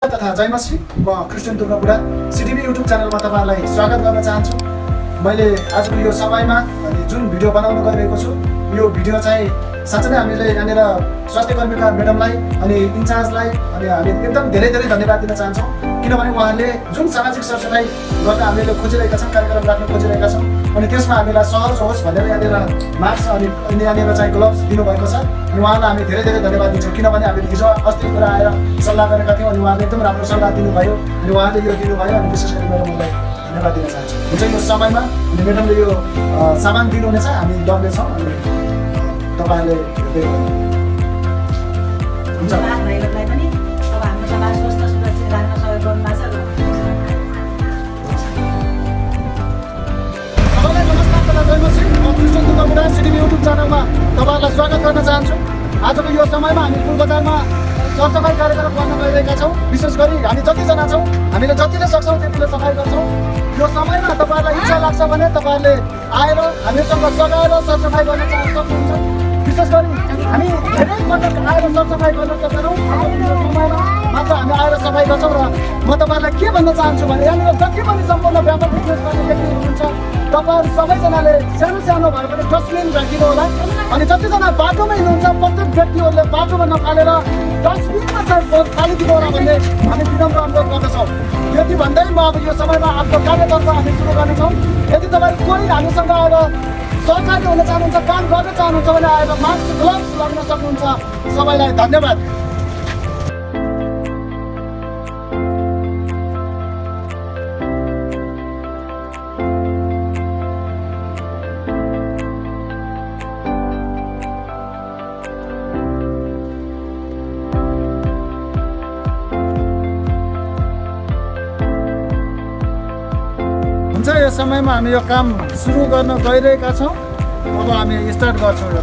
तथा जयमसी म क्रिस्टियन दुर्गा बुढा सिटिभी युट्युब च्यानलमा तपाईँलाई स्वागत गर्न चाहन्छु। मैले आजको यो समयमा अनि जुन भिडियो बनाउन गइरहेको छु, यो भिडियो चाहिँ साँच्चै नै हामीले यहाँनिर स्वास्थ्य कर्मीका म्याडमलाई अनि इन्चार्जलाई अनि हामी एकदम धेरै धेरै धन्यवाद दिन चाहन्छौँ। किनभने उहाँहरूले जुन सामाजिक सरसफाइ गर्न हामीले खोजिरहेका छौँ, कार्यक्रम राख्न खोजिरहेका छौँ अनि त्यसमा हामीलाई सहज होस् भनेर यहाँनिर मास्क अनि यहाँनिर चाहिँ ग्लोभ्स दिनुभएको छ अनि उहाँलाई हामी धेरै धेरै धन्यवाद दिन्छौँ। किनभने हामीले हिजो अस्ति कुरा आएर सल्लाह गरेका थियौँ अनि उहाँले एकदम राम्रो सल्लाह दिनुभयो अनि उहाँले यो दिनुभयो अनि विशेष गरी म्याडमलाई धन्यवाद दिन चाहन्छु। हुन्छ यो समयमा अनि म्याडमले यो सामान दिनुहुनेछ, हामी दग्नेछौँ अनि तपाईँहरूले हेर्दै हुन्छ। भाइहरूलाई पनि अब हाम्रो समाज स्वस्थ सुरक्षित राख्न सहयोग गर्नुभएको छ। सबैलाई नमस्कार तथा जयमसी। म क्रिस्टियन दुर्गा बुढा सिटिभी युट्युब च्यानलमा तपाईँहरूलाई स्वागत गर्न चाहन्छु। आजको यो समयमा हामी फुल बजारमा सरसफाइ कार्यक्रम गर्न गइरहेका छौँ। विशेष गरी हामी जतिजना छौँ, हामीले जतिले सक्छौँ त्यतिले सफाइ गर्छौँ। यो समयमा तपाईँहरूलाई इच्छा लाग्छ भने तपाईँहरूले आएर हामीसँग सघाएर सरसफाइ गर्न सक्नुहुन्छ। विशेष गरी हामी धेरै पटक आएर सरसफाइ गर्न सक्दैनौँ, समयमा मात्र हामी आएर सफाइ गर्छौँ। र म तपाईँहरूलाई के भन्न चाहन्छु भने यहाँनिर जति पनि सम्पूर्ण व्यापार बिजनेस गर्ने व्यक्ति हुनुहुन्छ, तपाईँहरू सबैजनाले सानो सानो भए पनि डस्टबिन राखिदिनु होला। अनि जतिजना बाटोमा हिँड्नुहुन्छ प्रत्येक व्यक्तिहरूले बाटोमा नफालेर डस्टबिनमा चाहिँ फालिदिनु होला भन्ने हामी विनम्र अनुरोध गर्दछौँ। यति भन्दै म अब यो समयमा आफ्नो कार्यतर्फ हामी सुरु गर्नेछौँ। यदि तपाईँ कोही हामीसँग आएर सहकारी हुन चाहनुहुन्छ, काम गर्न चाहनुहुन्छ भने आएर मास्क ग्लोभ्स लगाउन सक्नुहुन्छ। सबैलाई धन्यवाद। हुन्छ, यो समयमा हामी यो काम सुरु गर्न गइरहेका छौँ। अब हामी स्टार्ट गर्छौँ यो।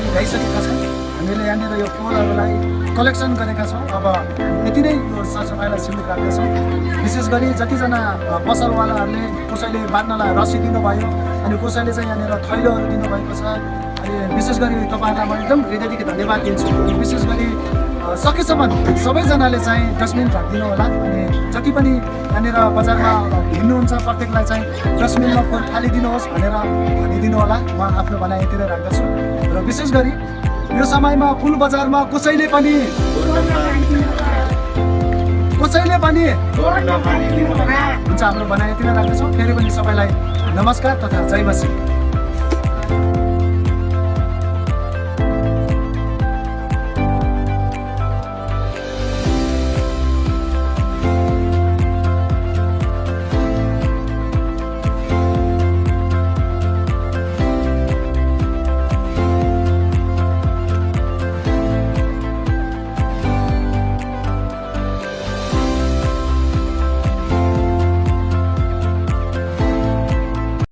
भरि ल्याइसकेका छौँ। हामीले यहाँनिर यो फोहोरहरूलाई कलेक्सन गरेका छौँ। अब यति नै यो सरसफाइलाई सीमित राख्दछौँ। विशेष गरी जतिजना पसलवालाहरूले कसैले बाँध्नलाई रसी दिनुभयो अनि कसैले चाहिँ यहाँनिर थैलोहरू दिनुभएको छ। अनि विशेष गरी तपाईँहरूलाई म एकदम हृदयदेखि धन्यवाद दिन्छु। विशेष गरी सकेसम्म सबैजनाले चाहिँ डस्टबिन राखिदिनु होला। अनि जति पनि यहाँनिर बजारमा हिँड्नुहुन्छ प्रत्येकलाई चाहिँ डस्टबिनमा फोहोर फालिदिनुहोस् भनेर भनिदिनु होला। म आफ्नो भनाइ यतिरै राख्दछु। र विशेष गरी यो समयमा फुल बजारमा कसैले पनि हुन्छ, हाम्रो भनाइ यति नै राख्दछौँ। फेरि पनि सबैलाई नमस्कार तथा जय मसी।